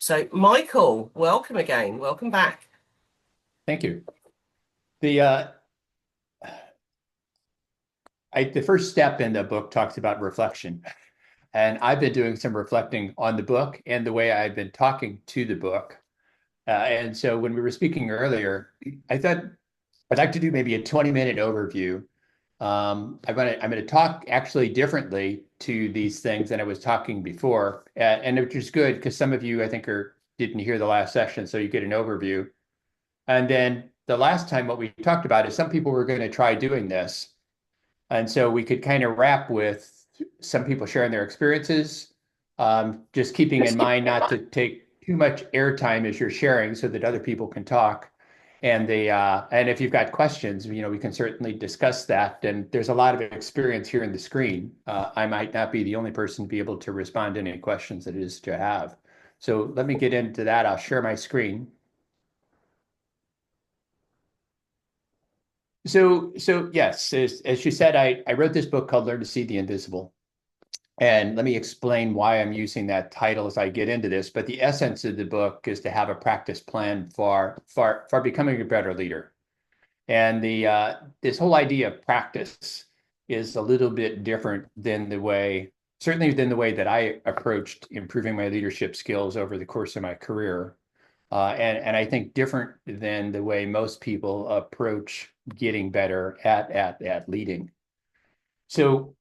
So, Michael, welcome again. Welcome back. Thank you. The the first step in the book talks about reflection, and I've been doing some reflecting on the book and the way I've been talking to the book. And so when we were speaking earlier, I thought I'd like to do maybe a 20-minute overview. I'm going to talk actually differently to these things than I was talking before, and which is good because some of you I think are didn't hear the last session, so you get an overview. And then the last time, what we talked about is some people were going to try doing this. And so we could kind of wrap with some people sharing their experiences, just keeping in mind not to take too much airtime as you're sharing so that other people can talk. And if you've got questions, we can certainly discuss that. And there's a lot of experience here in the screen. I might not be the only person to be able to respond to any questions that it is to have. So let me get into that. I'll share my screen. So yes, as you said, I wrote this book called Learn to See the Invisible. And let me explain why I'm using that title as I get into this. But the essence of the book is to have a practice plan for becoming a better leader. And the this whole idea of practice is a little bit different than certainly than the way that I approached improving my leadership skills over the course of my career. And I think different than the way most people approach getting better at leading. So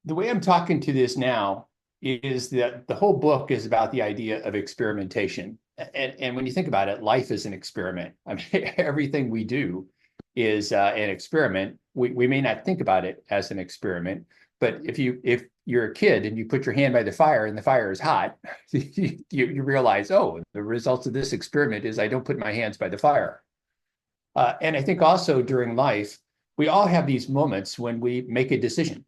the way I'm talking to this now is that the whole book is about the idea of experimentation. And when you think about it, life is an experiment. I mean, everything we do is an experiment. We may not think about it as an experiment, but if you're a kid and you put your hand by the fire and the fire is hot, you realize, oh, the results of this experiment is I don't put my hands by the fire. And I think also during life, we all have these moments when we make a decision.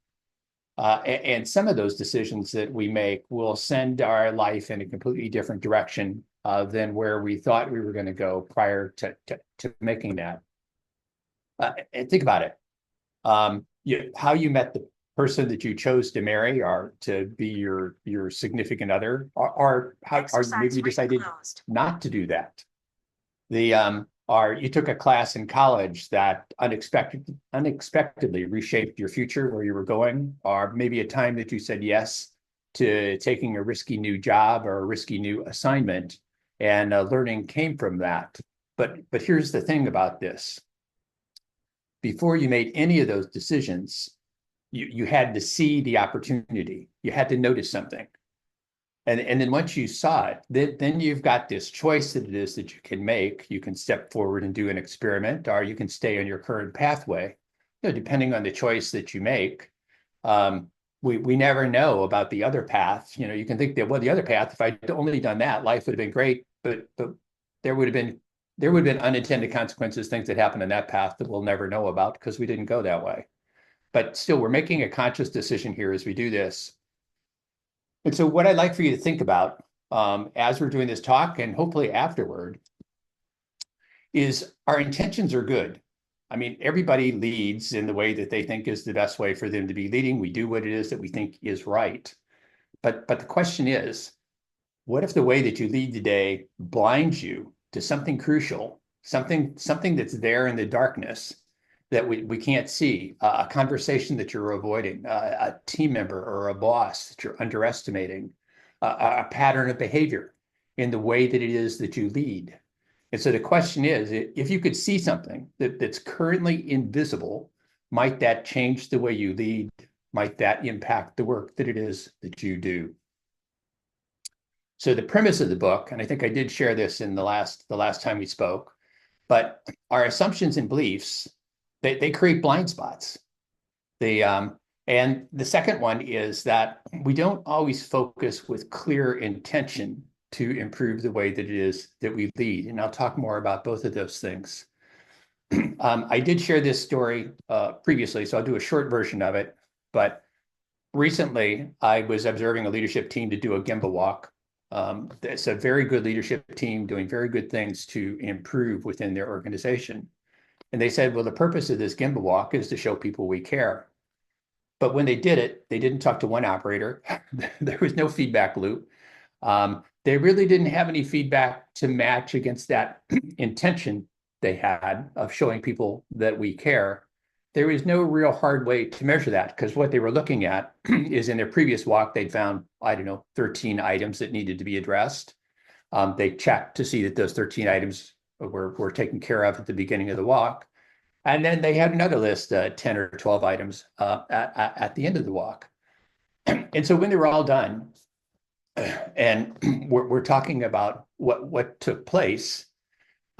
And some of those decisions that we make will send our life in a completely different direction than where we thought we were going to go prior to making that. And think about it. How you met the person that you chose to marry or to be your significant other, or maybe you decided not to do that. Or you took a class in college that unexpectedly reshaped your future, where you were going, or maybe a time that you said yes to taking a risky new job or a risky new assignment, and learning came from that. But here's the thing about this: before you made any of those decisions, you had to see the opportunity. You had to notice something. And then once you saw it, then you've got this choice that it is that you can make. You can step forward and do an experiment, or you can stay on your current pathway. Depending on the choice that you make, we never know about the other path. You can think that, well, the other path, if I'd only done that, life would have been great, but there would have been unintended consequences, things that happened in that path that we'll never know about because we didn't go that way. But still, we're making a conscious decision here as we do this. And so what I'd like for you to think about as we're doing this talk and hopefully afterward is our intentions are good. I mean, everybody leads in the way that they think is the best way for them to be leading. We do what it is that we think is right. But the question is, what if the way that you lead today blinds you to something crucial, something that's there in the darkness that we can't see, a conversation that you're avoiding, a team member or a boss that you're underestimating, a pattern of behavior in the way that it is that you lead. And so the question is, if you could see something that's currently invisible, might that change the way you lead? Might that impact the work that it is that you do? So the premise of the book, and I think I did share this in the last time we spoke, but our assumptions and beliefs, they create blind spots. And the second one is that we don't always focus with clear intention to improve the way that it is that we lead. And I'll talk more about both of those things. I did share this story previously, so I'll do a short version of it. But recently, I was observing a leadership team to do a Gemba walk. It's a very good leadership team doing very good things to improve within their organization. And they said, well, the purpose of this Gemba walk is to show people we care. But when they did it, they didn't talk to one operator. There was no feedback loop. they really didn't have any feedback to match against that intention they had of showing people that we care. There was no real hard way to measure that because what they were looking at is in their previous walk, they'd found, I don't know, 13 items that needed to be addressed. They checked to see that those 13 items were taken care of at the beginning of the walk. And then they had another list, 10 or 12 items at the end of the walk. And so when they were all done, and we're talking about what took place,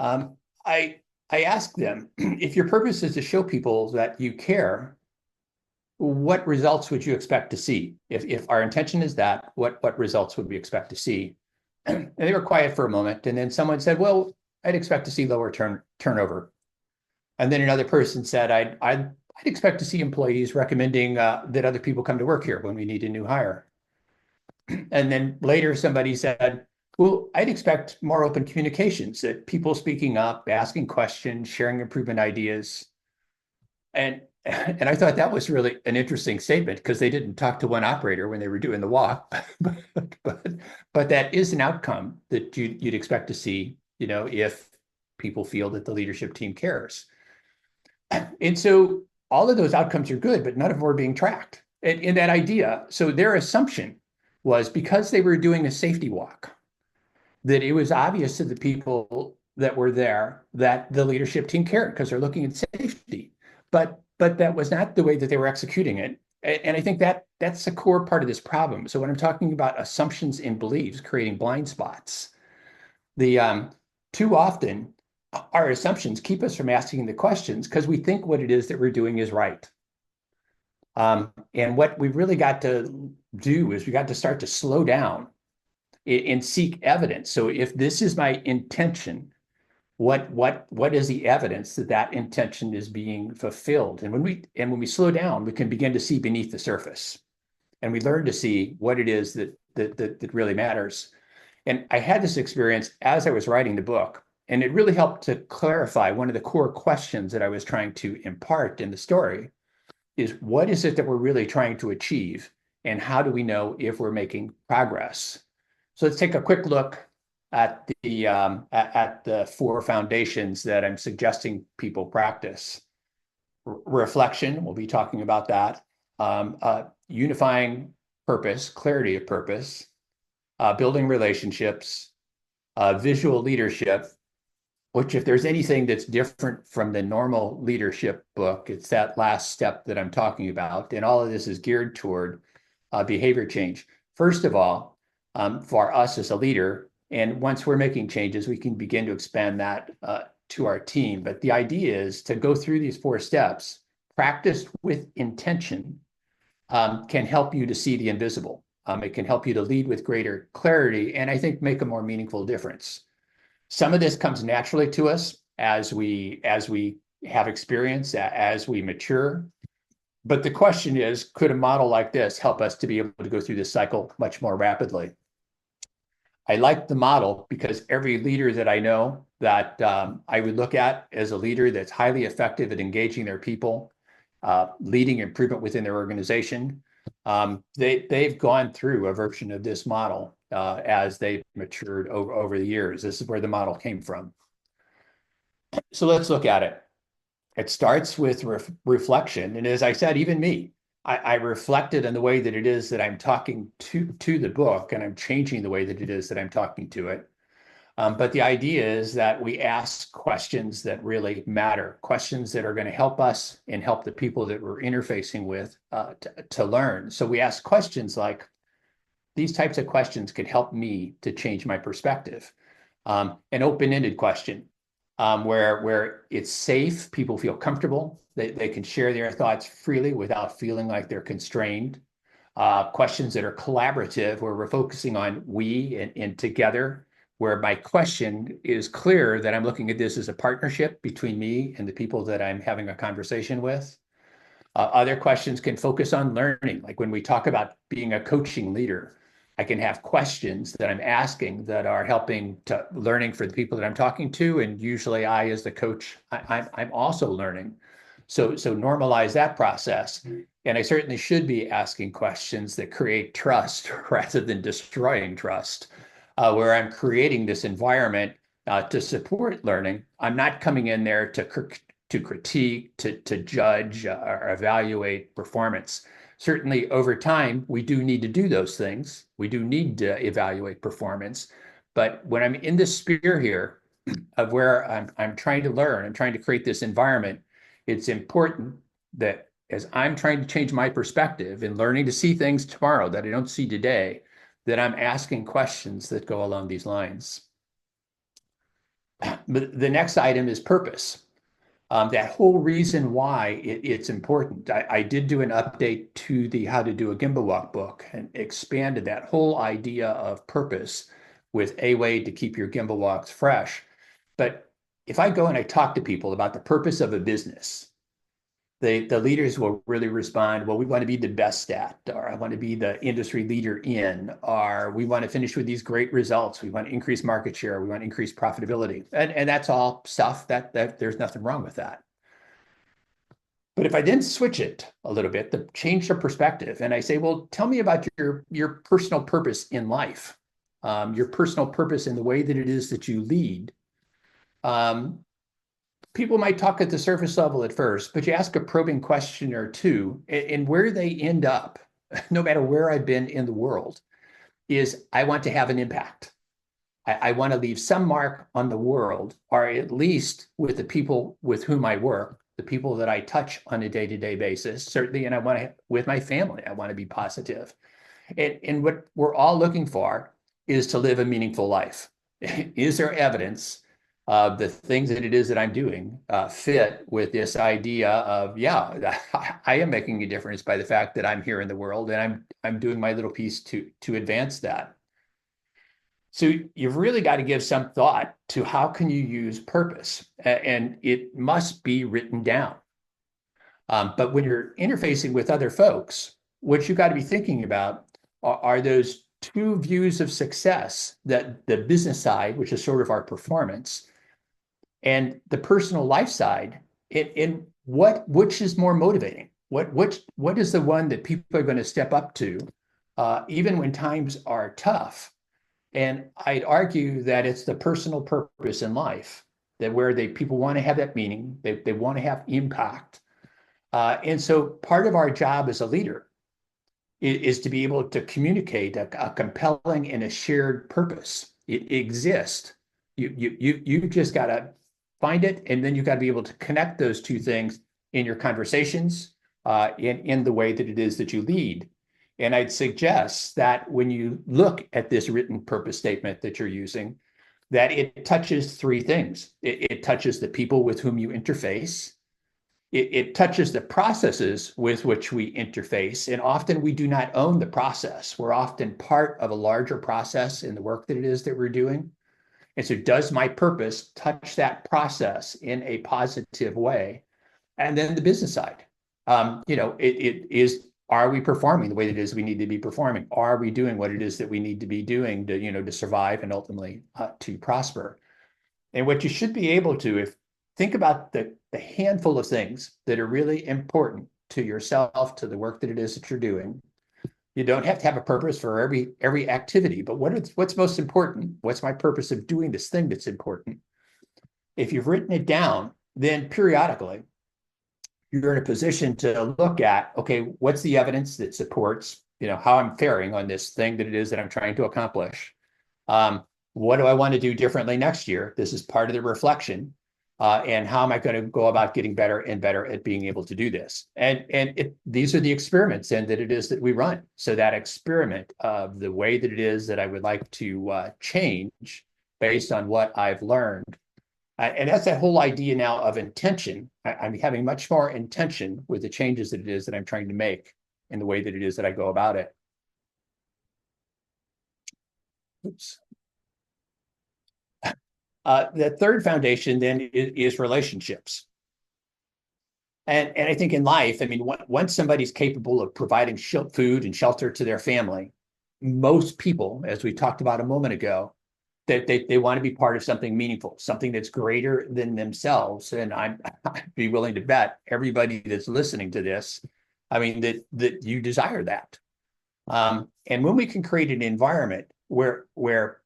um, I I asked them, if your purpose is to show people that you care, what results would you expect to see? If our intention is that, what results would we expect to see? And they were quiet for a moment, and then someone said, "Well, I'd expect to see lower turnover." And then another person said, I'd expect to see employees recommending that other people come to work here when we need a new hire." And then later somebody said, "Well, I'd expect more open communications, that people speaking up, asking questions, sharing improvement ideas." And I thought that was really an interesting statement because they didn't talk to one operator when they were doing the walk, but but that is an outcome that you'd expect to see, if people feel that the leadership team cares. And so all of those outcomes are good, but none of them are being tracked. And in that idea, so their assumption was because they were doing a safety walk, that it was obvious to the people that were there that the leadership team cared because they're looking at safety. But that was not the way that they were executing it. And I think that's a core part of this problem. So when I'm talking about assumptions and beliefs creating blind spots, the too often our assumptions keep us from asking the questions because we think what it is that we're doing is right. And what we really got to do is we got to start to slow down and seek evidence. So if this is my intention, what is the evidence that that intention is being fulfilled? And when we slow down, we can begin to see beneath the surface, and we learn to see what it is that really matters. And I had this experience as I was writing the book, and it really helped to clarify one of the core questions that I was trying to impart in the story is what is it that we're really trying to achieve, and how do we know if we're making progress? So let's take a quick look at the four foundations that I'm suggesting people practice. Reflection, we'll be talking about that. Unifying purpose, clarity of purpose, building relationships, visual leadership, which if there's anything that's different from the normal leadership book, it's that last step that I'm talking about. And all of this is geared toward behavior change. First of all, for us as a leader, and once we're making changes, we can begin to expand that to our team. But the idea is to go through these four steps, practiced with intention, can help you to see the invisible. It can help you to lead with greater clarity, and I think make a more meaningful difference. Some of this comes naturally to us as we have experience, as we mature. But the question is, could a model like this help us to be able to go through this cycle much more rapidly? I like the model because every leader that I know that I would look at as a leader that's highly effective at engaging their people, leading improvement within their organization, they've gone through a version of this model as they've matured over the years. This is where the model came from. So let's look at it. It starts with reflection. And as I said, even me, I reflected on the way that it is that I'm talking to the book, and I'm changing the way that it is that I'm talking to it. But the idea is that we ask questions that really matter, questions that are going to help us and help the people that we're interfacing with to learn. So we ask questions like, these types of questions could help me to change my perspective. An open-ended question where it's safe, people feel comfortable, they can share their thoughts freely without feeling like they're constrained. Questions that are collaborative, where we're focusing on we and together, where my question is clear that I'm looking at this as a partnership between me and the people that I'm having a conversation with. Other questions can focus on learning, like when we talk about being a coaching leader, I can have questions that I'm asking that are helping to learning for the people that I'm talking to, and usually I, as the coach, I'm also learning. So normalize that process, and I certainly should be asking questions that create trust rather than destroying trust. where I'm creating this environment to support learning. I'm not coming in there to critique, to judge or evaluate performance. Certainly, over time, we do need to do those things. We do need to evaluate performance. But when I'm in this sphere here of where I'm trying to learn, I'm trying to create this environment, it's important that as I'm trying to change my perspective and learning to see things tomorrow that I don't see today, that I'm asking questions that go along these lines. But the next item is purpose. That whole reason why it's important. I did do an update to the How to Do a Gimbal Walk book and expanded that whole idea of purpose with a way to keep your gimbal walks fresh. But if I go and I talk to people about the purpose of a business, the leaders will really respond, well, we want to be the best at, or I want to be the industry leader in, or we want to finish with these great results. We want to increase market share. We want to increase profitability. And that's all stuff that there's nothing wrong with that. But if I then switch it a little bit, to change the perspective, and I say, well, tell me about your personal purpose in life, your personal purpose in the way that it is that you lead. People might talk at the surface level at first, but you ask a probing question or two, and where they end up, no matter where I've been in the world, is I want to have an impact. I want to leave some mark on the world, or at least with the people with whom I work, the people that I touch on a day-to-day basis, certainly, and I want to, with my family, I want to be positive. And what we're all looking for is to live a meaningful life. Is there evidence of the things that it is that I'm doing fit with this idea of, yeah, I am making a difference by the fact that I'm here in the world and I'm doing my little piece to advance that. So you've really got to give some thought to how can you use purpose, and it must be written down. But when you're interfacing with other folks, what you got to be thinking about are those two views of success, that the business side, which is sort of our performance, and the personal life side, in which is more motivating? What is the one that people are going to step up to, even when times are tough? And I'd argue that it's the personal purpose in life, that where people want to have that meaning, they want to have impact. And so part of our job as a leader is to be able to communicate a compelling and a shared purpose. It exists. You just got to find it, and then you got to be able to connect those two things in your conversations, in the way that it is that you lead. And I'd suggest that when you look at this written purpose statement that you're using, that it touches three things. It touches the people with whom you interface. It touches the processes with which we interface. And often we do not own the process. We're often part of a larger process in the work that it is that we're doing. And so does my purpose touch that process in a positive way? And then the business side, it is, are we performing the way that it is we need to be performing? Are we doing what it is that we need to be doing to survive and ultimately to prosper? And what you should be able to, if think about the handful of things that are really important to yourself, to the work that it is that you're doing. You don't have to have a purpose for every activity, but what's most important? What's my purpose of doing this thing that's important? If you've written it down, then periodically you're in a position to look at, okay, what's the evidence that supports, how I'm faring on this thing that it is that I'm trying to accomplish? What do I want to do differently next year? This is part of the reflection. And how am I going to go about getting better and better at being able to do this? And these are the experiments and that it is that we run. So that experiment of the way that it is that I would like to change based on what I've learned. And that's that whole idea now of intention. I'm having much more intention with the changes that it is that I'm trying to make in the way that it is that I go about it. Oops. The third foundation then is relationships. And I think in life, I mean, once somebody's capable of providing food and shelter to their family, most people, as we talked about a moment ago, that they want to be part of something meaningful, something that's greater than themselves. And I'd be willing to bet everybody that's listening to this, I mean, that you desire that. And when we can create an environment where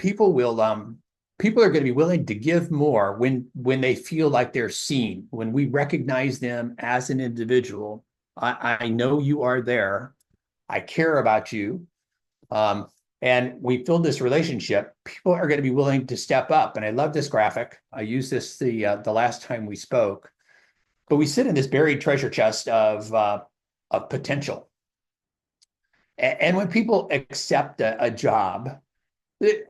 people are going to be willing to give more when they feel like they're seen, when we recognize them as an individual. I know you are there. I care about you. Um, and we build this relationship, people are going to be willing to step up. And I love this graphic. I used this the last time we spoke, but we sit in this buried treasure chest of potential. And when people accept a job,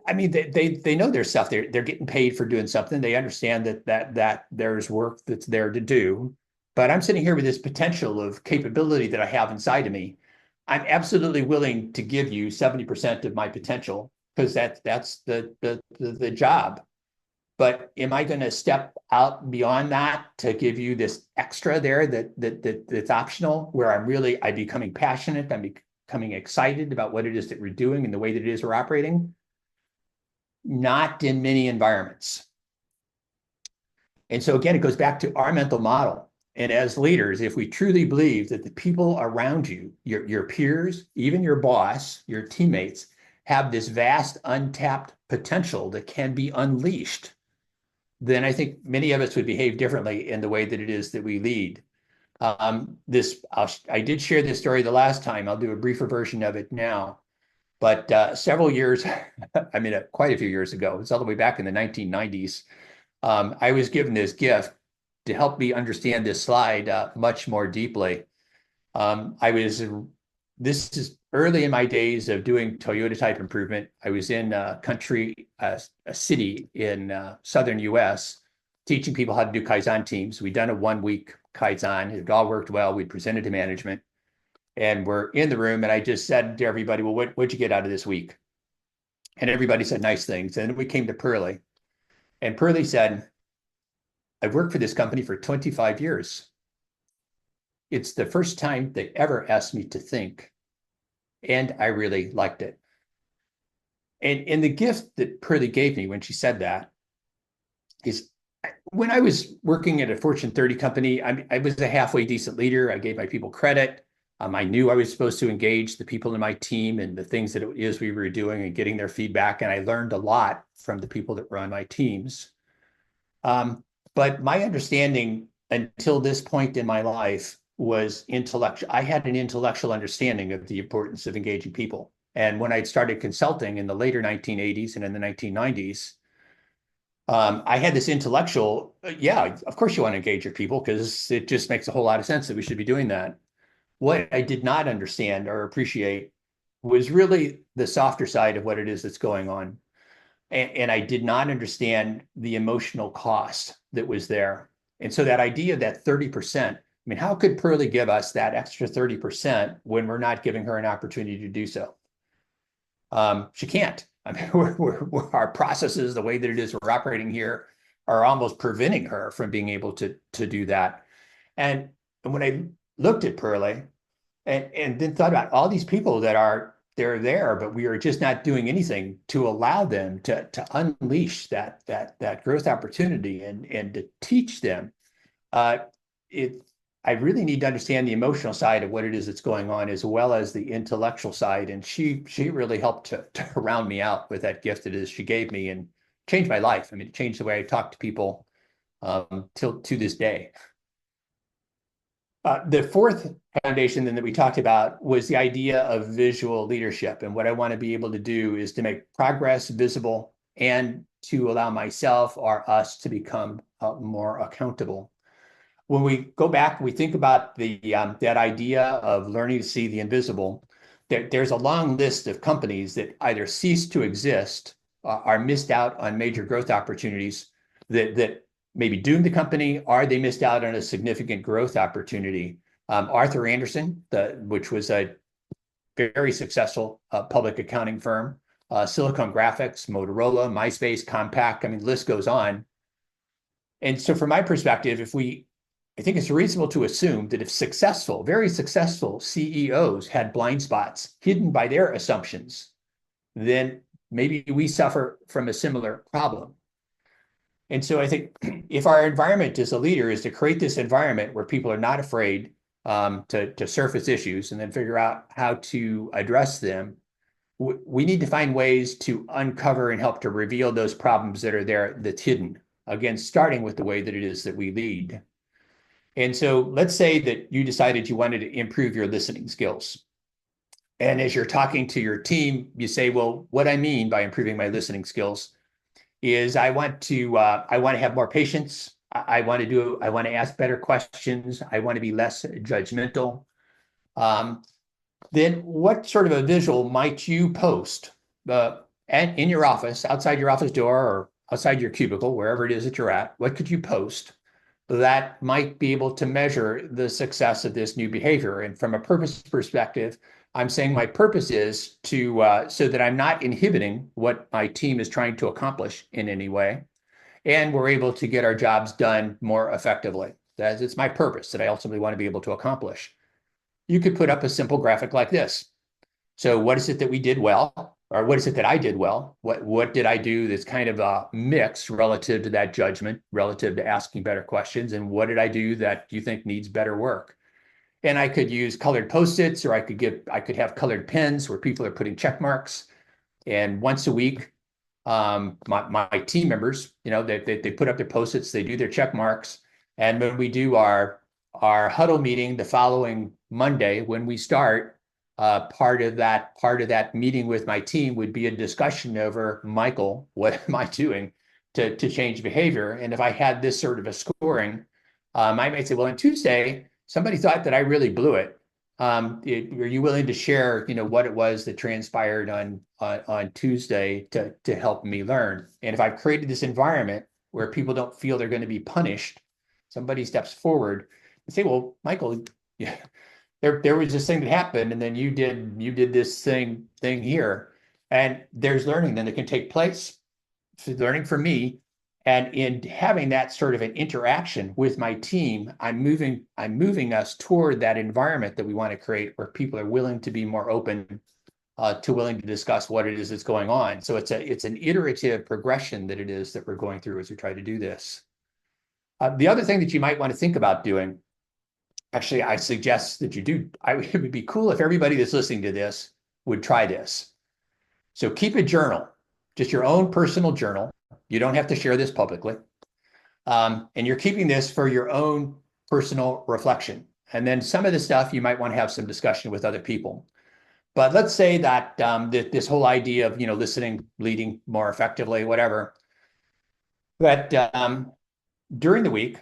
I mean, they know their stuff. They're getting paid for doing something. They understand that there's work that's there to do. But I'm sitting here with this potential of capability that I have inside of me. I'm absolutely willing to give you 70% of my potential because that's the job. But am I going to step out beyond that to give you this extra there that's optional, where I'm becoming passionate, I'm becoming excited about what it is that we're doing and the way that it is we're operating? Not in many environments. And so again, it goes back to our mental model. And as leaders, if we truly believe that the people around you, your peers, even your boss, your teammates, have this vast untapped potential that can be unleashed, then I think many of us would behave differently in the way that it is that we lead. I did share this story the last time. I'll do a briefer version of it now. But several years, I mean, quite a few years ago, it's all the way back in the 1990s, I was given this gift to help me understand this slide much more deeply. This is early in my days of doing Toyota type improvement. I was in a city in southern US, teaching people how to do Kaizen teams. We'd done a 1 week Kaizen. It all worked well. We presented to management. And we're in the room, and I just said to everybody, well, what'd you get out of this week? And everybody said nice things. And then we came to Pearlie. And Pearlie said, I've worked for this company for 25 years. It's the first time they ever asked me to think. And I really liked it. And the gift that Pearlie gave me when she said that is, when I was working at a Fortune 30 company, I was a halfway decent leader. I gave my people credit. I knew I was supposed to engage the people in my team and the things that it is we were doing and getting their feedback. And I learned a lot from the people that were on my teams. But my understanding until this point in my life was intellectual. I had an intellectual understanding of the importance of engaging people. And when I started consulting in the later 1980s and in the 1990s, I had this intellectual, yeah, of course you want to engage your people because it just makes a whole lot of sense that we should be doing that. What I did not understand or appreciate was really the softer side of what it is that's going on. And I did not understand the emotional cost that was there. And so that idea that 30%, I mean, how could Pearlie give us that extra 30% when we're not giving her an opportunity to do so? She can't. I mean, our processes, the way that it is we're operating here, are almost preventing her from being able to do that. And when I looked at Pearlie and then thought about all these people they're there, but we are just not doing anything to allow them to unleash that growth opportunity and to teach them. I really need to understand the emotional side of what it is that's going on, as well as the intellectual side. And she really helped to round me out with that gift that is she gave me and changed my life. I mean, it changed the way I talk to people till to this day. The fourth foundation then that we talked about was the idea of visual leadership. And what I want to be able to do is to make progress visible and to allow myself or us to become more accountable. When we go back, we think about that idea of learning to see the invisible. There's a long list of companies that either cease to exist, are missed out on major growth opportunities that maybe doomed the company, or they missed out on a significant growth opportunity. Arthur Andersen, which was a very successful public accounting firm, Silicon Graphics, Motorola, MySpace, Compaq, I mean, the list goes on. And so from my perspective, I think it's reasonable to assume that if successful, very successful CEOs had blind spots hidden by their assumptions, then maybe we suffer from a similar problem. And so I think if our environment as a leader is to create this environment where people are not afraid to surface issues and then figure out how to address them, we need to find ways to uncover and help to reveal those problems that are there that's hidden. Again, starting with the way that it is that we lead. And so let's say that you decided you wanted to improve your listening skills. And as you're talking to your team, you say, well, what I mean by improving my listening skills is I want to have more patience. I want to ask better questions. I want to be less judgmental. Um, then what sort of a visual might you post and in your office, outside your office door or outside your cubicle, wherever it is that you're at? What could you post that might be able to measure the success of this new behavior? And from a purpose perspective, I'm saying my purpose is to so that I'm not inhibiting what my team is trying to accomplish in any way, and we're able to get our jobs done more effectively. It's my purpose that I ultimately want to be able to accomplish. You could put up a simple graphic like this. So what is it that we did well? Or what is it that I did well? What did I do that's kind of a mix relative to that judgment, relative to asking better questions? And what did I do that you think needs better work? And I could use colored Post-its, or I could have colored pens where people are putting check marks. And once a week, my team members, they put up their Post-its, they do their check marks. And when we do our huddle meeting the following Monday, when we start, part of that meeting with my team would be a discussion over, Michael, what am I doing to change behavior? And if I had this sort of a scoring, I might say, well, on Tuesday, somebody thought that I really blew it. Are you willing to share, what it was that transpired on Tuesday to help me learn? And if I've created this environment where people don't feel they're going to be punished, somebody steps forward and say, well, Michael, yeah, there was this thing that happened, and then you did this thing here, and there's learning then that can take place. So learning for me, and in having that sort of an interaction with my team, I'm moving us toward that environment that we want to create, where people are willing to be more open, to willing to discuss what it is that's going on. So it's an iterative progression that it is that we're going through as we try to do this. The other thing that you might want to think about doing, actually, I suggest that you do. It would be cool if everybody that's listening to this would try this. So keep a journal, just your own personal journal. You don't have to share this publicly. And you're keeping this for your own personal reflection. And then some of the stuff you might want to have some discussion with other people. But let's say that this whole idea of listening, leading more effectively, whatever, that during the week,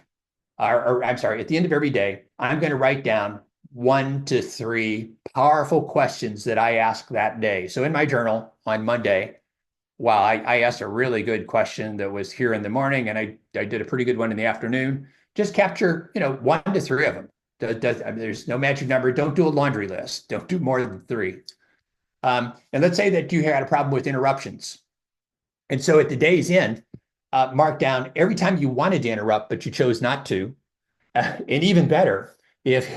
or I'm sorry, at the end of every day, I'm going to write down 1 to 3 powerful questions that I ask that day. So in my journal on Monday, wow, I asked a really good question that was here in the morning, and I did a pretty good one in the afternoon. Just capture, 1 to 3 of them. There's no magic number. Don't do a laundry list. Don't do more than 3. And let's say that you had a problem with interruptions. And so at the day's end, mark down every time you wanted to interrupt, but you chose not to. And even better, if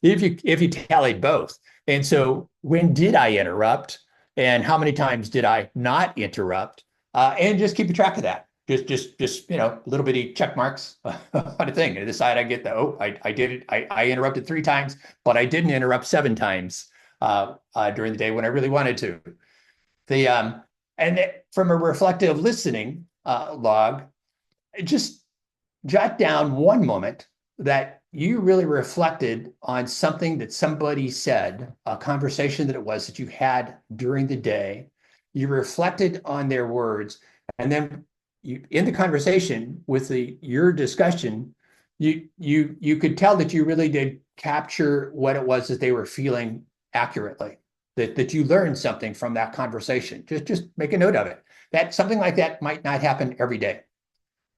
you tallied both. And so when did I interrupt? And how many times did I not interrupt? And just keep a track of that. Just little bitty check marks on a thing. And decide I get I did it. I interrupted 3 times, but I didn't interrupt 7 times during the day when I really wanted to. And from a reflective listening log, just jot down one moment that you really reflected on something that somebody said, a conversation that it was that you had during the day. You reflected on their words, and then in the conversation with your discussion, you could tell that you really did capture what it was that they were feeling accurately. That you learned something from that conversation. Just make a note of it. That something like that might not happen every day,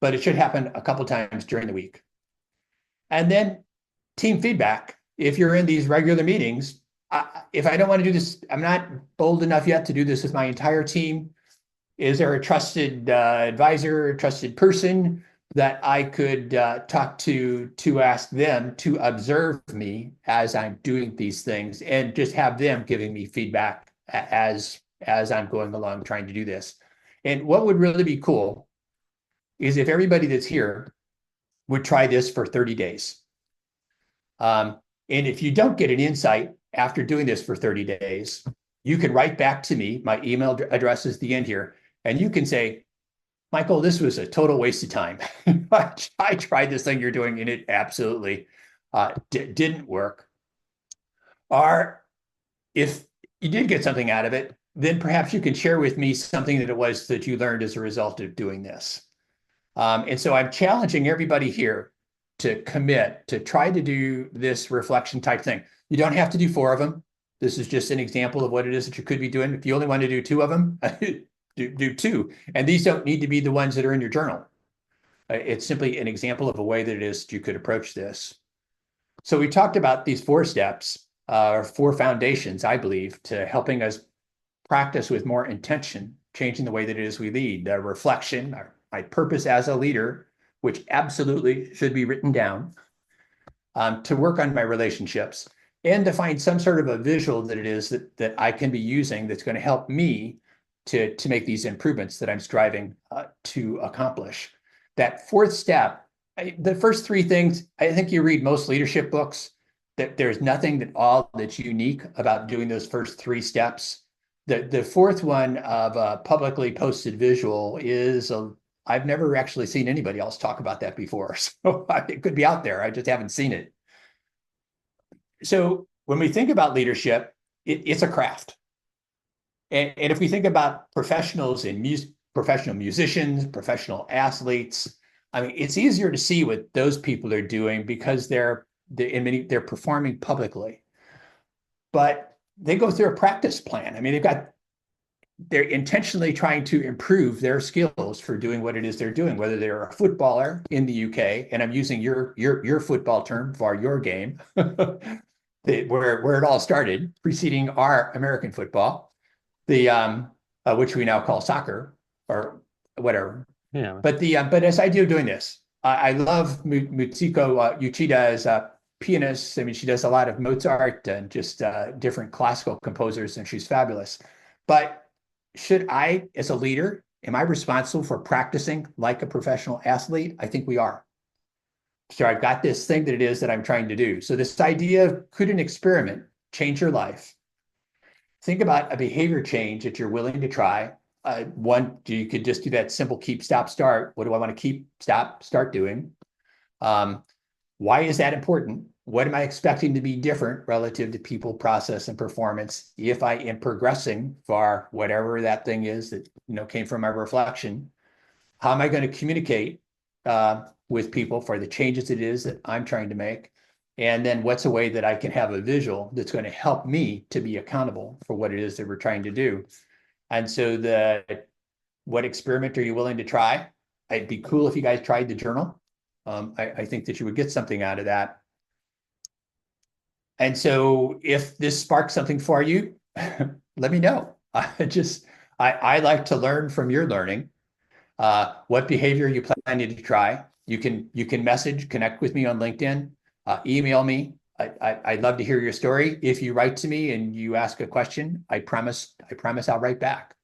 but it should happen a couple times during the week. And then team feedback. If you're in these regular meetings, if I don't want to do this, I'm not bold enough yet to do this with my entire team. Is there a trusted advisor, trusted person that I could talk to ask them to observe me as I'm doing these things, and just have them giving me feedback as I'm going along trying to do this? And what would really be cool is if everybody that's here would try this for 30 days. And if you don't get an insight after doing this for 30 days, you can write back to me. My email address is the end here. And you can say, Michael, this was a total waste of time. I tried this thing you're doing and it absolutely didn't work. Or if you did get something out of it, then perhaps you can share with me something that it was that you learned as a result of doing this. And so I'm challenging everybody here to commit to try to do this reflection type thing. You don't have to do 4 of them. This is just an example of what it is that you could be doing. If you only want to do 2 of them, do 2. And these don't need to be the ones that are in your journal. It's simply an example of a way that it is that you could approach this. So we talked about these 4 steps, 4 foundations, I believe, to helping us practice with more intention, changing the way that it is we lead. Reflection, my purpose as a leader, which absolutely should be written down, to work on my relationships, and to find some sort of a visual that it is that I can be using that's going to help me to make these improvements that I'm striving to accomplish. That 4th step, the first 3 things, I think you read most leadership books, that there's nothing that's unique about doing those first 3 steps. The 4th one of a publicly posted visual is I've never actually seen anybody else talk about that before. So it could be out there. I just haven't seen it. So when we think about leadership, it's a craft. And if we think about professionals and professional musicians, professional athletes, I mean, it's easier to see what those people are doing because they're performing publicly. But they go through a practice plan. I mean, they're intentionally trying to improve their skills for doing what it is they're doing, whether they're a footballer in the UK, and I'm using your football term for your game, where it all started, preceding our American football, which we now call soccer or whatever. Yeah. But as I do doing this, I love Mitsuko Uchida as a pianist. I mean, she does a lot of Mozart and just different classical composers, and she's fabulous. But should I, as a leader, am I responsible for practicing like a professional athlete? I think we are. So I've got this thing that it is that I'm trying to do. So this idea of could an experiment change your life? Think about a behavior change that you're willing to try. One, you could just do that simple keep, stop, start. What do I want to keep, stop, start doing? Why is that important? What am I expecting to be different relative to people, process, and performance if I am progressing for whatever that thing is that came from my reflection? How am I going to communicate with people for the changes it is that I'm trying to make? And then what's a way that I can have a visual that's going to help me to be accountable for what it is that we're trying to do? And so what experiment are you willing to try? It'd be cool if you guys tried the journal. I think that you would get something out of that. And so if this sparks something for you, let me know. I like to learn from your learning. What behavior are you planning to try? You can connect with me on LinkedIn, email me. I'd love to hear your story. If you write to me and you ask a question, I promise I'll write back.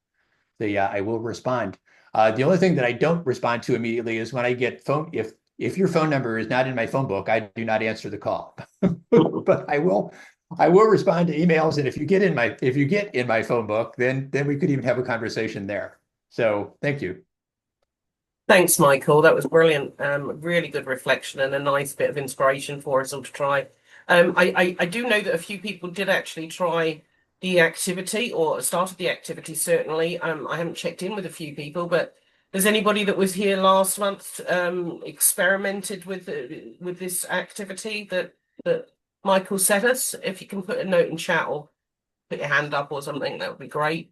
I will respond. The only thing that I don't respond to immediately is when I get if your phone number is not in my phone book, I do not answer the call. But I will respond to emails, and if you get in my phone book, then we could even have a conversation there. So thank you. Thanks, Michael. That was brilliant. Really good reflection and a nice bit of inspiration for us all to try. I do know that a few people did actually try the activity or started the activity, certainly. I haven't checked in with a few people, but has anybody that was here last month experimented with this activity that Michael set us? If you can put a note in chat or put your hand up or something, that would be great.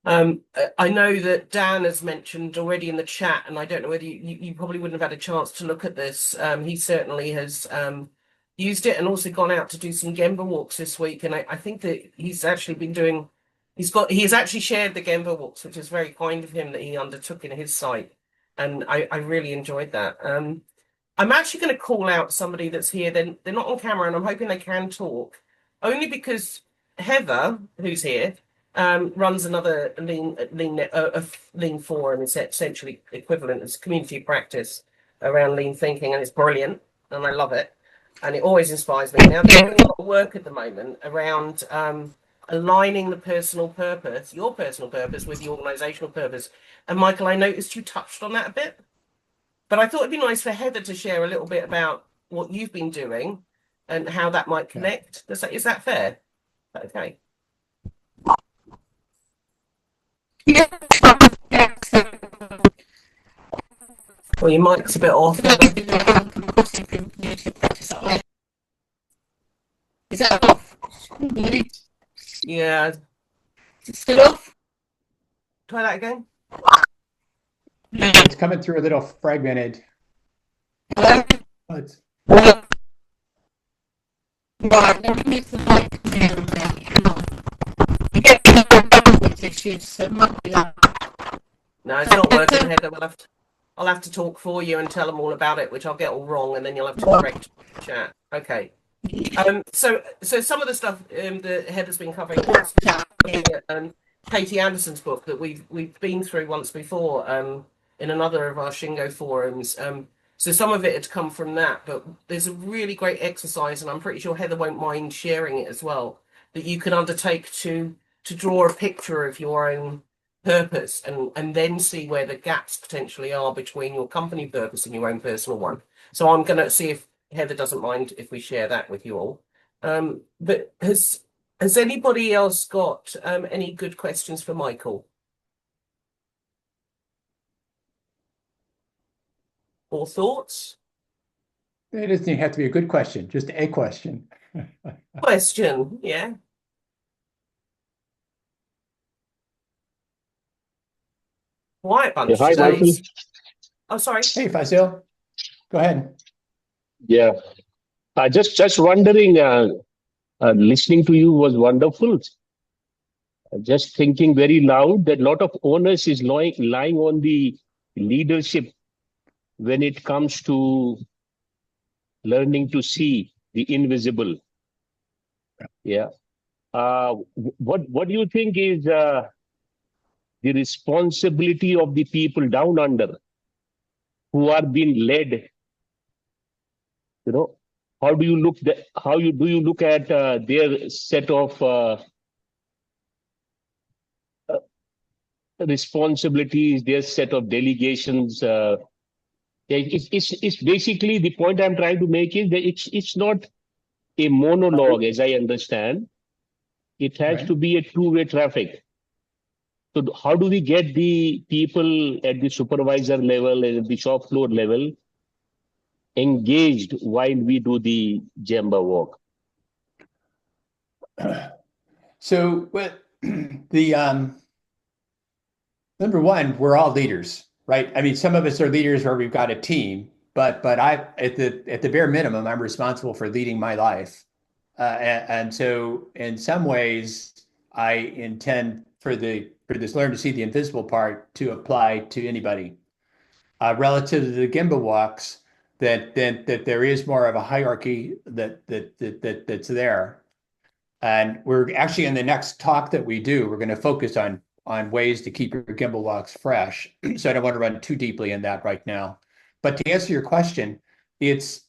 I know that Dan has mentioned already in the chat, and I don't know whether you probably wouldn't have had a chance to look at this. He certainly has used it and also gone out to do some Gemba walks this week. And I think that he's actually been doing, he has actually shared the Gemba walks, which is very kind of him that he undertook in his site. And I really enjoyed that. I'm actually going to call out somebody that's here. They're not on camera, and I'm hoping they can talk, only because Heather, who's here, runs another lean forum. It's essentially equivalent as community practice around lean thinking, and it's brilliant, and I love it, and it always inspires me. Now they're doing a lot of work at the moment around aligning the personal purpose, your personal purpose, with the organizational purpose. And Michael, I noticed you touched on that a bit, but I thought it'd be nice for Heather to share a little bit about what you've been doing and how that might Yeah. connect. Is that fair? Okay. Yeah. Well, your mic's a bit off, Heather. Is that off? Yeah. Is it still off? Try that again. It's coming through a little fragmented. Hello? It's, Hello? Right, let me move the mic down a bit. Hang on. You get bandwidth issues, so it might be that. No, it's not working, Heather. I'll have to talk for you and tell them all about it, which I'll get all wrong, and then you'll have to correct the chat. Okay. So some of the stuff that Heather's been covering is Katie Anderson's book that we've been through once before in another of our Shingo forums. So some of it had come from that, but there's a really great exercise, and I'm pretty sure Heather won't mind sharing it as well, that you can undertake to draw a picture of your own purpose and then see where the gaps potentially are between your company purpose and your own personal one. So I'm going to see if Heather doesn't mind if we share that with you all. But has anybody else got any good questions for Michael? Or thoughts? it doesn't have to be a good question, just a question. Question, yeah. Quiet bunch Hi, today. Michael. Oh, sorry. Hey, Fasil, go ahead. Yeah, just wondering. Listening to you was wonderful. Just thinking very loud that a lot of onus is lying on the leadership when it comes to learning to see the invisible. Yeah. What do you think is the responsibility of the people down under who are being led? You know, how do you look at their set of responsibilities, their set of delegations? It's basically the point I'm trying to make is that it's not a monologue, as I understand. It has Right. to be a two-way traffic. So how do we get the people at the supervisor level and at the shop floor level engaged while we do the Jamba walk? So, what the number one, we're all leaders, right? I mean, some of us are leaders where we've got a team, but I at the bare minimum, I'm responsible for leading my life, and so in some ways, I intend for this learn to see the invisible part to apply to anybody. Relative to the Gemba walks, that there is more of a hierarchy that's there. And we're actually in the next talk that we do, we're going to focus on ways to keep your gimbal walks fresh. So I don't want to run too deeply in that right now. But to answer your question, it's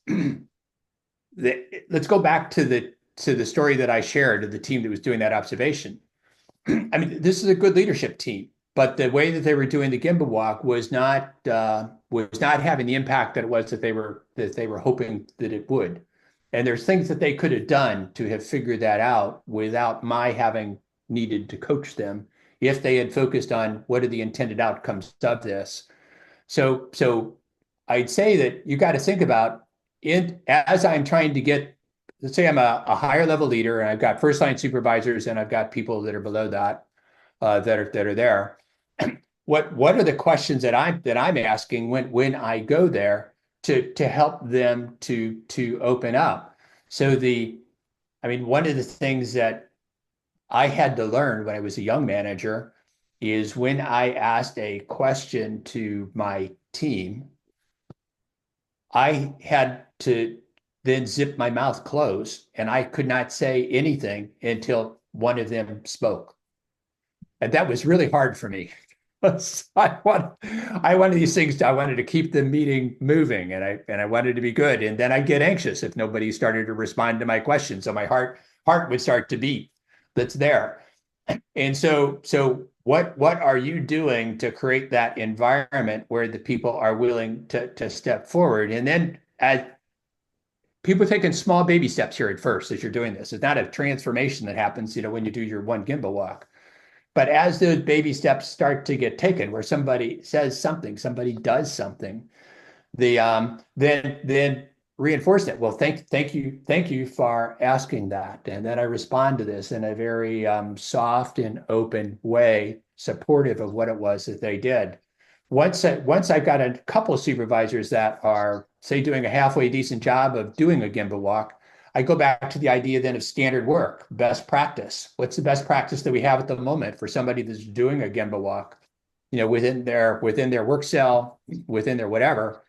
let's go back to the story that I shared of the team that was doing that observation. I mean, this is a good leadership team, but the way that they were doing the gimbal walk was not having the impact that it was that they were hoping that it would. And there's things that they could have done to have figured that out without my having needed to coach them if they had focused on what are the intended outcomes of this. So I'd say that you got to think about it as I'm trying to get, let's say I'm a higher level leader and I've got first line supervisors and I've got people that are below that that are there. What are the questions that I'm asking when I go there to help them to open up? So I mean, one of the things that I had to learn when I was a young manager is when I asked a question to my team, I had to then zip my mouth closed and I could not say anything until one of them spoke. And that was really hard for me. I wanted these things. I wanted to keep the meeting moving, and I wanted to be good. And then I'd get anxious if nobody started to respond to my questions. So my heart would start to beat. that's there. And so what are you doing to create that environment where the people are willing to step forward? And then as people are taking small baby steps here at first as you're doing this. It's not a transformation that happens, when you do your one gimbal walk. But as those baby steps start to get taken, where somebody says something, somebody does something, then reinforce it. Well, thank you for asking that. And then I respond to this in a very soft and open way, supportive of what it was that they did. Once I've got a couple of supervisors that are, say, doing a halfway decent job of doing a gimbal walk, I go back to the idea then of standard work, best practice. What's the best practice that we have at the moment for somebody that's doing a gimbal walk, within their work cell, within their whatever.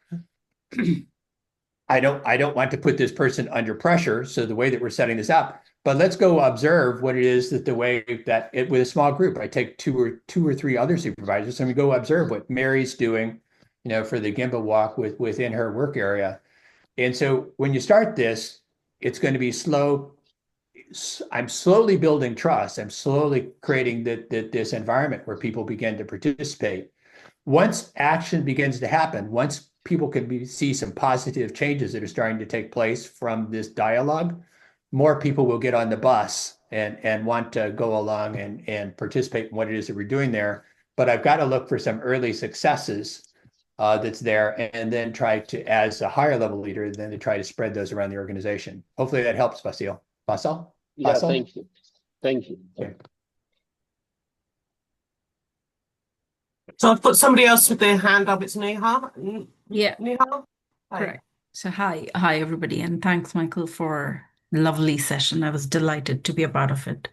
I don't want to put this person under pressure. So the way that we're setting this up, but let's go observe what it is that the way that it with a small group, I take two or three other supervisors and we go observe what Mary's doing, for the gimbal walk within her work area. And so when you start this, it's going to be slow. I'm slowly building trust. I'm slowly creating this environment where people begin to participate. Once action begins to happen, once people can see some positive changes that are starting to take place from this dialogue, more people will get on the bus and want to go along and participate in what it is that we're doing there. But I've got to look for some early successes that's there, and then try to, as a higher level leader, then to try to spread those around the organization. Hopefully that helps, Basil. Basil? Yeah, Basil? thank you. Thank you. Okay. So I've got somebody else with their hand up. It's Neha. Yeah, Neha? Hi. correct. So hi everybody, and thanks, Michael, for lovely session. I was delighted to be a part of it.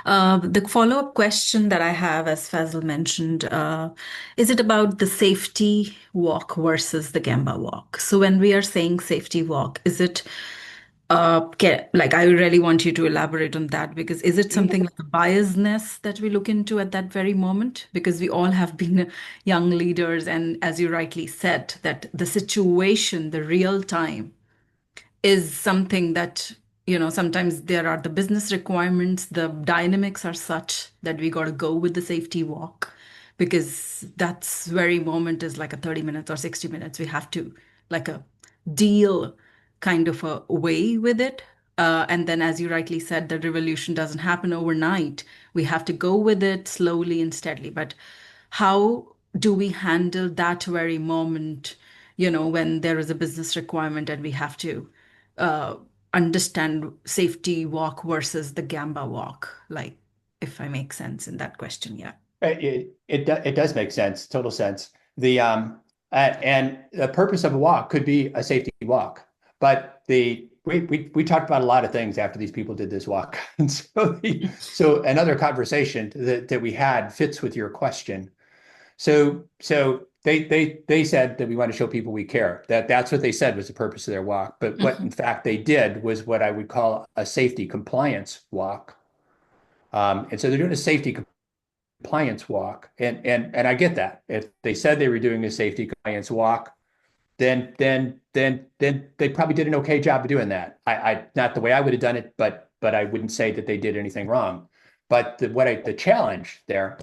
The follow-up question that I have, as Fazil mentioned, is it about the safety walk versus the Gamba walk? So when we are saying safety walk, is it like I really want you to elaborate on that, because is it something like a biasness that we look into at that very moment? Because we all have been young leaders, and as you rightly said, that the situation, the real time, is something that, sometimes there are the business requirements, the dynamics are such that we got to go with the safety walk, because that's very moment is like a 30 minutes or 60 minutes. We have to like a deal kind of a way with it. And then, as you rightly said, the revolution doesn't happen overnight. We have to go with it slowly and steadily. But how do we handle that very moment, when there is a business requirement and we have to uh, understand safety walk versus the Gamba walk, like, if I make sense in that question? Yeah. It does make sense, total sense. And the purpose of a walk could be a safety walk, but we talked about a lot of things after these people did this walk, and so another conversation that we had fits with your question. So they said that we want to show people we care. That's what they said was the purpose of their walk. But what in fact they did was what I would call a safety compliance walk. And so they're doing a safety compliance walk, and I get that. If they said they were doing a safety compliance walk, then they probably did an okay job of doing that. I not the way I would have done it, but I wouldn't say that they did anything wrong. But the challenge there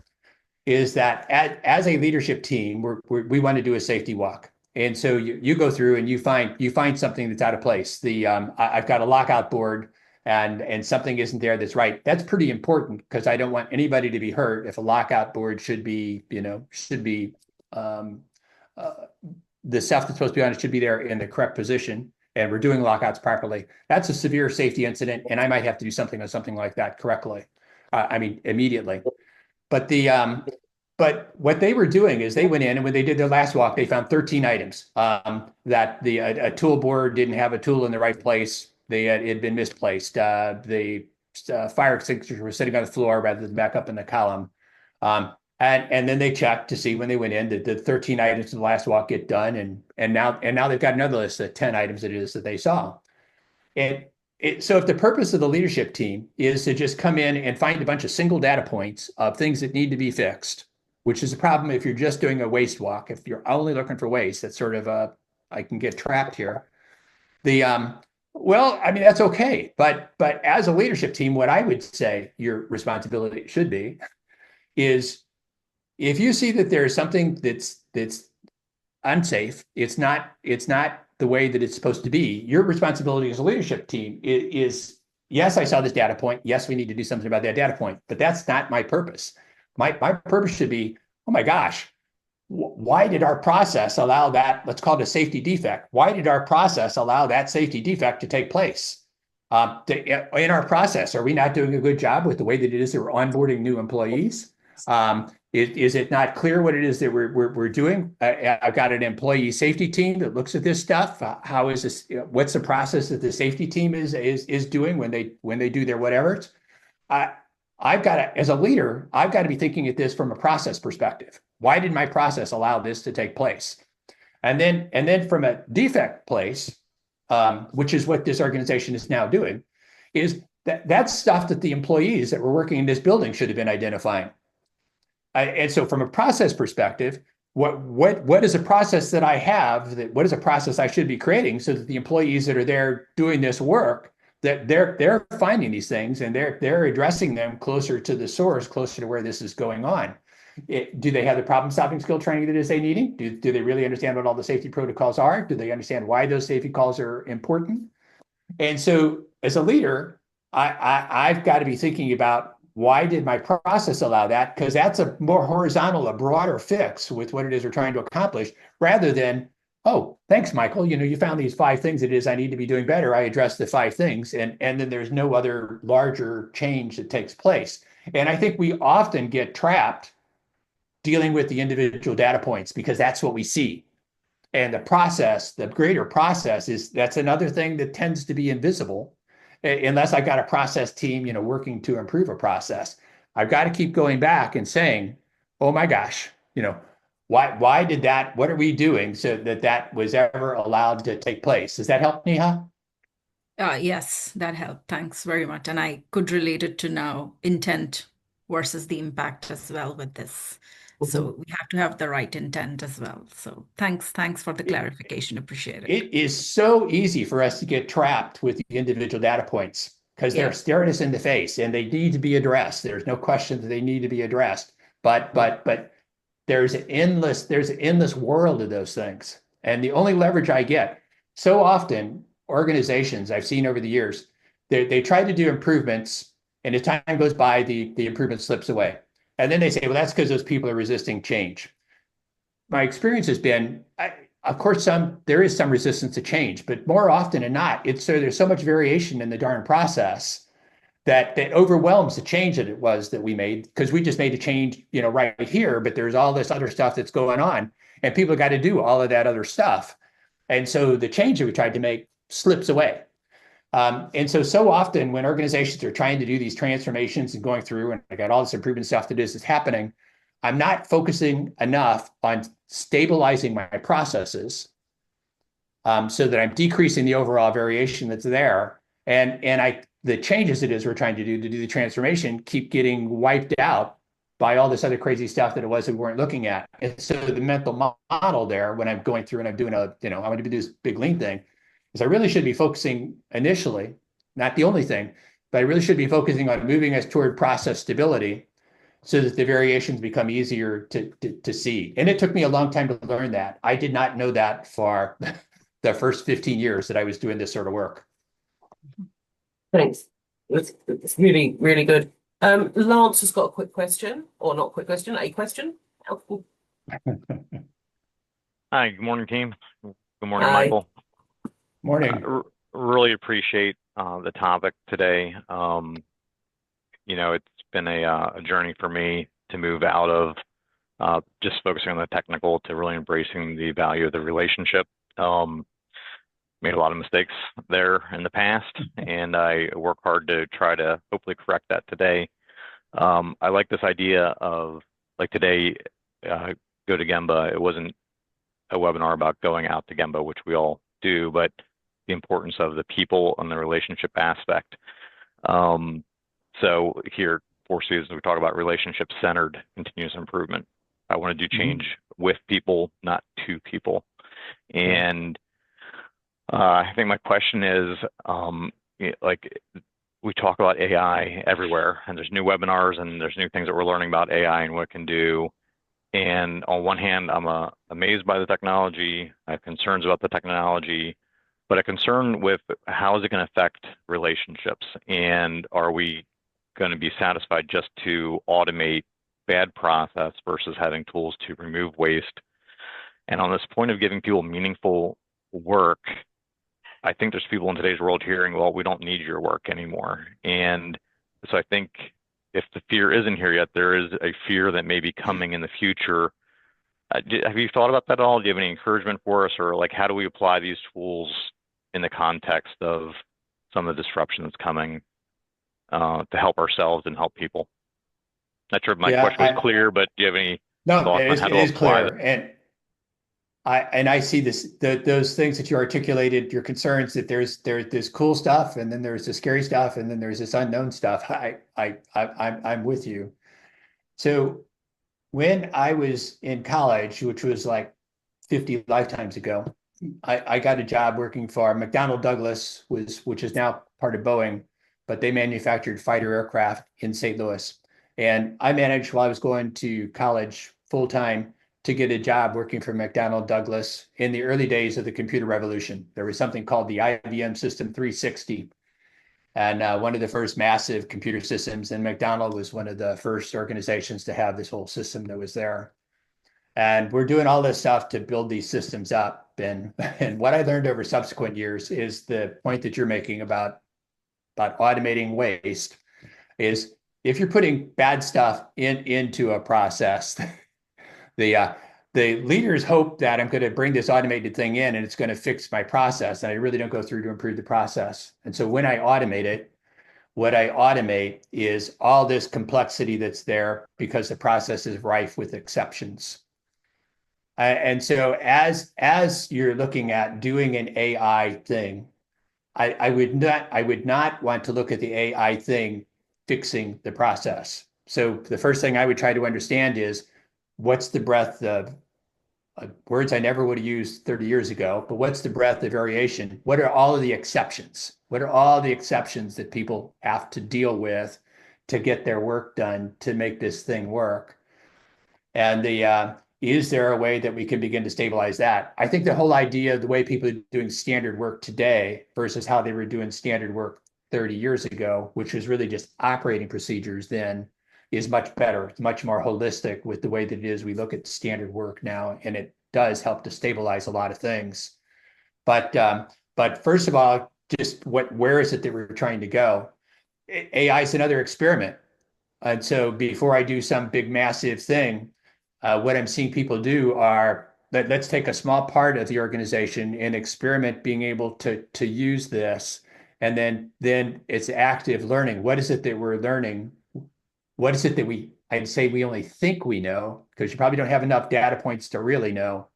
is that as a leadership team, we want to do a safety walk. And so you go through and you find something that's out of place. I've got a lockout board and something isn't there that's right. That's pretty important, because I don't want anybody to be hurt if a lockout board should be the stuff that's supposed to be on it should be there in the correct position, and we're doing lockouts properly. That's a severe safety incident, and I might have to do something on something like that correctly. Immediately. But what they were doing is they went in, and when they did their last walk, they found 13 items that a tool board didn't have a tool in the right place. It had been misplaced. The fire extinguisher was sitting on the floor rather than back up in the column. And then they checked to see when they went in, did the 13 items in the last walk get done? And now they've got another list of 10 items that it is that they saw. So if the purpose of the leadership team is to just come in and find a bunch of single data points of things that need to be fixed, which is a problem if you're just doing a waste walk. If you're only looking for waste, that's sort of I can get trapped here. Well, I mean, that's okay. But as a leadership team, what I would say your responsibility should be is if you see that there is something that's unsafe, it's not the way that it's supposed to be. Your responsibility as a leadership team is yes, I saw this data point. Yes, we need to do something about that data point, but that's not my purpose. My purpose should be, oh my gosh, why did our process allow that? Let's call it a safety defect. Why did our process allow that safety defect to take place? In our process, are we not doing a good job with the way that it is that we're onboarding new employees? Is it not clear what it is that we're doing? I've got an employee safety team that looks at this stuff. How is this? What's the process that the safety team is doing when they do their whatever? I, I've got to, as a leader, I've got to be thinking at this from a process perspective. Why did my process allow this to take place? And then from a defect place, which is what this organization is now doing, is that's stuff that the employees that were working in this building should have been identifying. And so from a process perspective, what is a process that I have, that what is a process I should be creating so that the employees that are there doing this work, that they're finding these things and they're addressing them closer to the source, closer to where this is going on. Do they have the problem solving skill training that is they needing? Do they really understand what all the safety protocols are? Do they understand why those safety calls are important? And so as a leader, I've got to be thinking about why did my process allow that? Because that's a more horizontal, a broader fix with what it is we're trying to accomplish, rather than, oh, thanks, Michael. You found these 5 things it is I need to be doing better. I addressed the 5 things, and then there's no other larger change that takes place. And I think we often get trapped dealing with the individual data points because that's what we see. And the process, the greater process that's another thing that tends to be invisible unless I've got a process team, working to improve a process. I've got to keep going back and saying, oh my gosh, why did that, what are we doing so that was ever allowed to take place? Does that help, Neha? Yes, that helped. Thanks very much. And I could relate it to now intent versus the impact as well with this. Mhm. So we have to have the right intent as well. So thanks for the It, clarification. Appreciate it. it is so easy for us to get trapped with the individual data points because they're Yeah. staring us in the face and they need to be addressed. There's no question that they need to be addressed. But there's an endless world of those things. And the only leverage I get, so often organizations I've seen over the years, they try to do improvements, and as time goes by, the improvement slips away. And then they say, well, that's because those people are resisting change. My experience has been, of course, there is some resistance to change, but more often than not, there's so much variation in the darn process that overwhelms the change that we made, because we just made a change, right here, but there's all this other stuff that's going on, and people got to do all of that other stuff. And so the change that we tried to make slips away. And so often when organizations are trying to do these transformations and going through, and I got all this improvement stuff that is happening, I'm not focusing enough on stabilizing my processes, so that I'm decreasing the overall variation that's there. And the changes it is we're trying to do the transformation keep getting wiped out by all this other crazy stuff that it was that we weren't looking at. And so the mental model there, when I'm going through and I'm doing I'm going to do this big lean thing, is I really should be focusing initially, not the only thing, but I really should be focusing on moving us toward process stability so that the variations become easier to see. And it took me a long time to learn that. I did not know that for the first 15 years that I was doing this sort of work. Thanks. It's really, really good. Lance has got a quick question, or not a quick question, a question. Helpful. Hi, good morning, team. Good morning, Hi. Michael. Morning. Really appreciate the topic today. It's been a journey for me to move out of just focusing on the technical to really embracing the value of the relationship. Made a lot of mistakes there in the past, and I work hard to try to hopefully correct that today. I like this idea of, like today, go to Gemba. It wasn't a webinar about going out to Gemba, which we all do, but the importance of the people and the relationship aspect. So here, 4 Seasons, we talk about relationship-centered continuous improvement. I want to do change with people, not to people. And I think my question is, like we talk about AI everywhere, and there's new webinars and there's new things that we're learning about AI and what it can do. And on one hand, I'm amazed by the technology. I have concerns about the technology, but a concern with how is it going to affect relationships? And are we going to be satisfied just to automate bad process versus having tools to remove waste? And on this point of giving people meaningful work, I think there's people in today's world hearing, well, we don't need your work anymore. And so I think if the fear isn't here yet, there is a fear that may be coming in the future. Have you thought about that at all? Do you have any encouragement for us, or like how do we apply these tools in the context of some of the disruption that's coming to help ourselves and help people? Not sure if my question was clear, but do you have any thoughts on how to apply that? And I see those things that you articulated, your concerns that there's this cool stuff, and then there's the scary stuff, and then there's this unknown stuff. I'm with you. So when I was in college, which was like 50 lifetimes ago, I got a job working for McDonnell Douglas, which is now part of Boeing, but they manufactured fighter aircraft in St. Louis. And I managed while I was going to college full time to get a job working for McDonnell Douglas in the early days of the computer revolution. There was something called the IBM System 360, and one of the first massive computer systems. And McDonnell was one of the first organizations to have this whole system that was there. And we're doing all this stuff to build these systems up. And what I learned over subsequent years is the point that you're making about automating waste is if you're putting bad stuff into a process, the leaders hope that I'm going to bring this automated thing in and it's going to fix my process, and I really don't go through to improve the process. And so when I automate it, what I automate is all this complexity that's there because the process is rife with exceptions. And so as you're looking at doing an AI thing, I would not want to look at the AI thing fixing the process. So the first thing I would try to understand is what's the breadth of words I never would have used 30 years ago, but what's the breadth of variation? What are all of the exceptions? What are all the exceptions that people have to deal with to get their work done to make this thing work? And is there a way that we can begin to stabilize that? I think the whole idea of the way people are doing standard work today versus how they were doing standard work 30 years ago, which was really just operating procedures then, is much better. It's much more holistic with the way that it is we look at standard work now, and it does help to stabilize a lot of things. But first of all, just where is it that we're trying to go? AI is another experiment. And so before I do some big massive thing, what I'm seeing people do are let's take a small part of the organization and experiment being able to use this. And then it's active learning. What is it that we're learning? What is it that I'd say we only think we know, because you probably don't have enough data points to really know,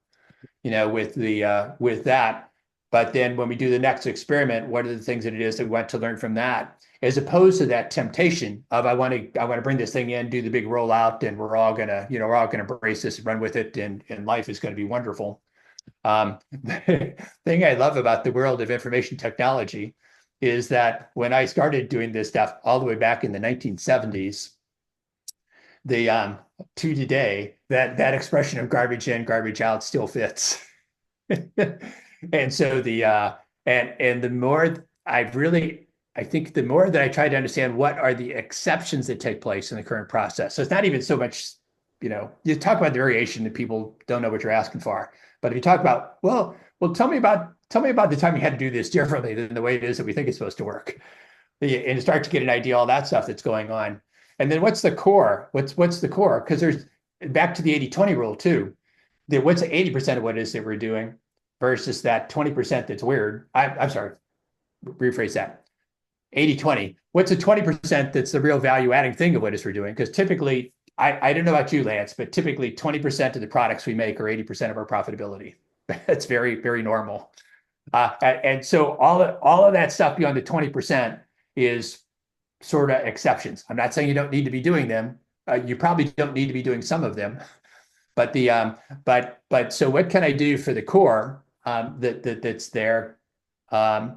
with that. But then when we do the next experiment, what are the things that it is that we want to learn from that, as opposed to that temptation of I want to bring this thing in, do the big rollout, and we're all gonna embrace this and run with it, and life is going to be wonderful. The thing I love about the world of information technology is that when I started doing this stuff all the way back in the 1970s, to today, that expression of garbage in, garbage out still fits. And so the more I think the more that I try to understand what are the exceptions that take place in the current process. So it's not even so much, you talk about the variation that people don't know what you're asking for. But if you talk about, well, tell me about the time you had to do this differently than the way it is that we think it's supposed to work. And start to get an idea, all that stuff that's going on. And then what's the core? What's the core? Because there's back to the 80-20 rule too. What's 80% of what it is that we're doing versus that 20% that's weird. I'm sorry, rephrase that. 80-20. What's the 20% that's the real value adding thing of what it is we're doing? Because typically, I don't know about you, Lance, but typically 20% of the products we make are 80% of our profitability. That's very, very normal. And so all of that stuff beyond the 20% is sort of exceptions. I'm not saying you don't need to be doing them. You probably don't need to be doing some of them. But so what can I do for the core that's there? And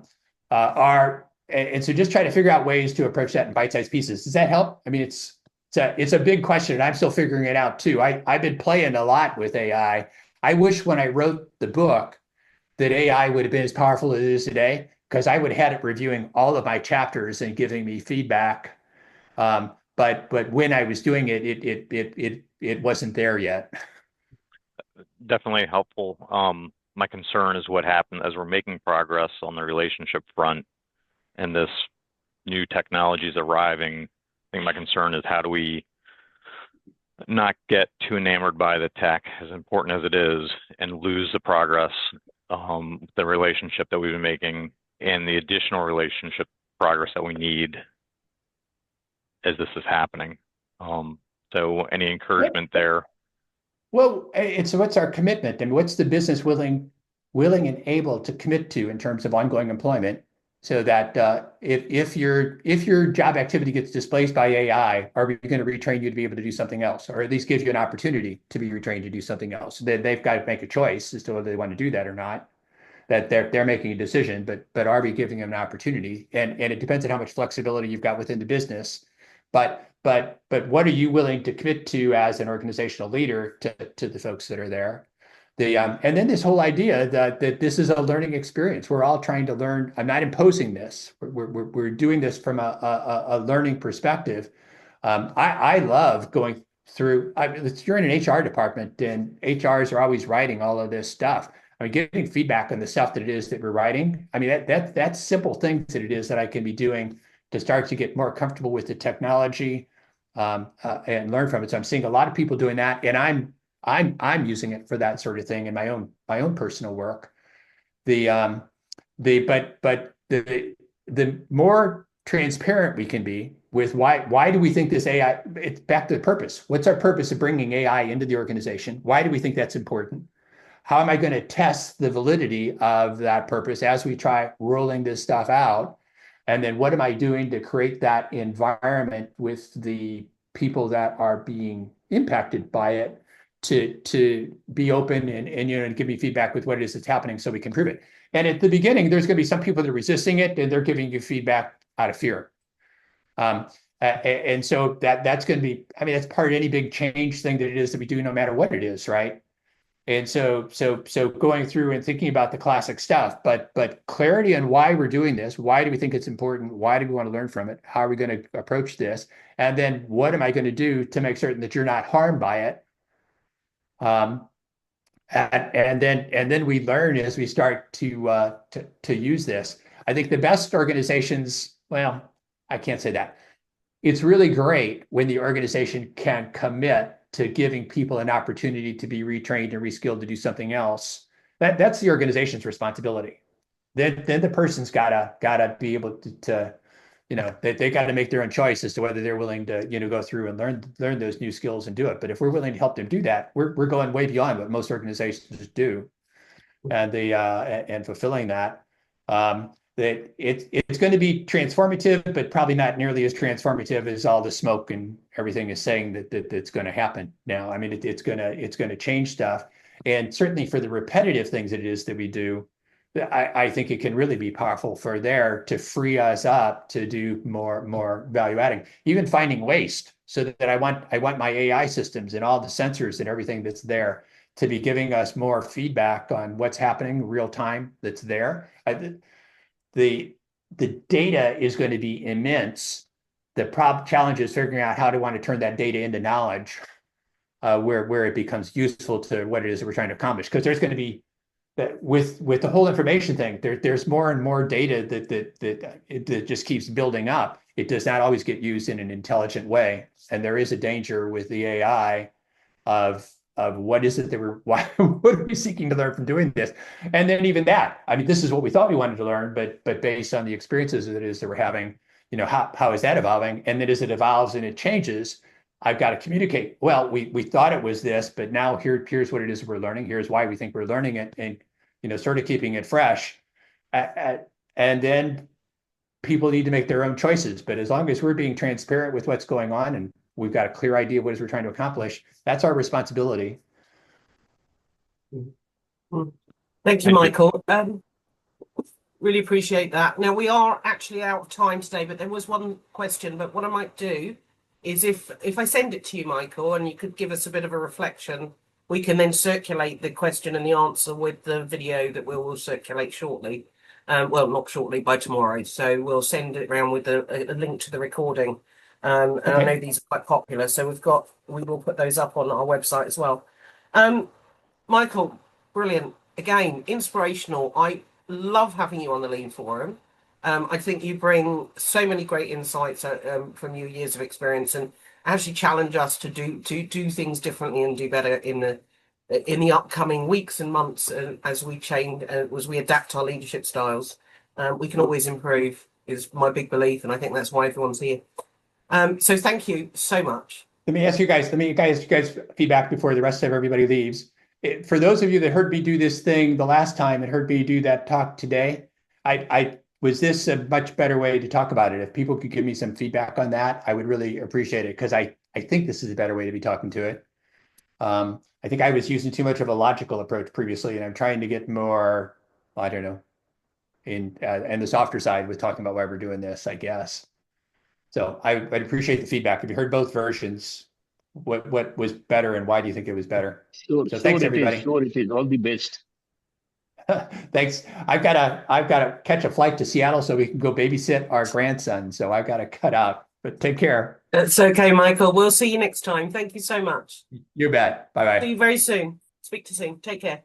so just try to figure out ways to approach that in bite-sized pieces. Does that help? I mean, it's a big question, and I'm still figuring it out too. I've been playing a lot with AI. I wish when I wrote the book that AI would have been as powerful as it is today, because I would have had it reviewing all of my chapters and giving me feedback. But when I was doing it, it wasn't there yet. Definitely helpful. My concern is what happened as we're making progress on the relationship front and this new technology is arriving. I think my concern is how do we not get too enamored by the tech, as important as it is, and lose the progress, the relationship that we've been making, and the additional relationship progress that we need as this is happening. So any encouragement there? Well, it's what's our commitment, and what's the business willing and able to commit to in terms of ongoing employment, so that if your job activity gets displaced by AI, are we going to retrain you to be able to do something else, or at least give you an opportunity to be retrained to do something else? They've got to make a choice as to whether they want to do that or not. That they're making a decision, but are we giving them an opportunity? And it depends on how much flexibility you've got within the business. But what are you willing to commit to as an organizational leader to the folks that are there? And then this whole idea that this is a learning experience. We're all trying to learn. I'm not imposing this. We're doing this from a learning perspective. I love going through. You're in an HR department, and HRs are always writing all of this stuff. I mean, getting feedback on the stuff that it is that we're writing. I mean, that's simple things that it is that I can be doing to start to get more comfortable with the technology, and learn from it. So I'm seeing a lot of people doing that, and I'm using it for that sort of thing in my own personal work. But the more transparent we can be with why do we think this AI? It's back to the purpose. What's our purpose of bringing AI into the organization? Why do we think that's important? How am I going to test the validity of that purpose as we try rolling this stuff out? And then what am I doing to create that environment with the people that are being impacted by it to be open and give me feedback with what it is that's happening so we can prove it. And at the beginning, there's going to be some people that are resisting it, and they're giving you feedback out of fear. And so that's going to be, I mean, that's part of any big change thing that it is that we do, no matter what it is, right? And so going through and thinking about the classic stuff, but clarity on why we're doing this, why do we think it's important, why do we want to learn from it, how are we going to approach this, and then what am I going to do to make certain that you're not harmed by it, and then we learn as we start to use this. I think the best organizations, well, I can't say that. It's really great when the organization can commit to giving people an opportunity to be retrained and reskilled to do something else. That's the organization's responsibility. Then the person's gotta be able to they got to make their own choice as to whether they're willing to go through and learn those new skills and do it. But if we're willing to help them do that, we're going way beyond what most organizations do, and fulfilling that. That it's going to be transformative, but probably not nearly as transformative as all the smoke and everything is saying that's going to happen now. I mean, it's going to change stuff, and certainly for the repetitive things it is that we do, I think it can really be powerful for there to free us up to do more value adding, even finding waste. So that I want my AI systems and all the sensors and everything that's there to be giving us more feedback on what's happening real time that's there. The data is going to be immense. The challenge is figuring out how to want to turn that data into knowledge, where it becomes useful to what it is that we're trying to accomplish. Because there's going to be that with the whole information thing, there's more and more data that just keeps building up. It does not always get used in an intelligent way, and there is a danger with the AI of what is it that what are we seeking to learn from doing this? And then even that, I mean, this is what we thought we wanted to learn, but based on the experiences that it is that we're having, how is that evolving? And then as it evolves and it changes, I've got to communicate. Well, we thought it was this, but now here's what it is we're learning. Here's why we think we're learning it, and sort of keeping it fresh. And then people need to make their own choices. But as long as we're being transparent with what's going on and we've got a clear idea of what it is we're trying to accomplish, that's our responsibility. Thank you, Michael. Really appreciate that. Now, we are actually out of time today, but there was one question. But what I might do is if I send it to you, Michael, and you could give us a bit of a reflection, we can then circulate the question and the answer with the video that we will circulate shortly. Well, not shortly, by tomorrow. So we'll send it around with a link to the recording. And I know these are quite popular, so we will put those up on our website as well. Michael, brilliant. Again, inspirational. I love having you on the Lean Forum. I think you bring so many great insights from your years of experience, and actually challenge us to do things differently and do better in the upcoming weeks and months as we change, as we adapt our leadership styles. We can always improve, is my big belief, and I think that's why everyone's here. So thank you so much. Let me ask you guys feedback before the rest of everybody leaves. For those of you that heard me do this thing the last time and heard me do that talk today, was this a much better way to talk about it? If people could give me some feedback on that, I would really appreciate it, because I think this is a better way to be talking to it. I think I was using too much of a logical approach previously, and I'm trying to get more, I don't know, in and the softer side with talking about why we're doing this, I guess. So I'd appreciate the feedback. If you heard both versions, what was better and why do you think it was better? Sure, So thanks, everybody. Sure it is. All the best. Thanks. I've got to catch a flight to Seattle so we can go babysit our grandson. So I've got to cut out. But take care. That's okay, Michael. We'll see you next time. Thank you so much. You bet. Bye-bye. See you very soon. Speak to you soon. Take care.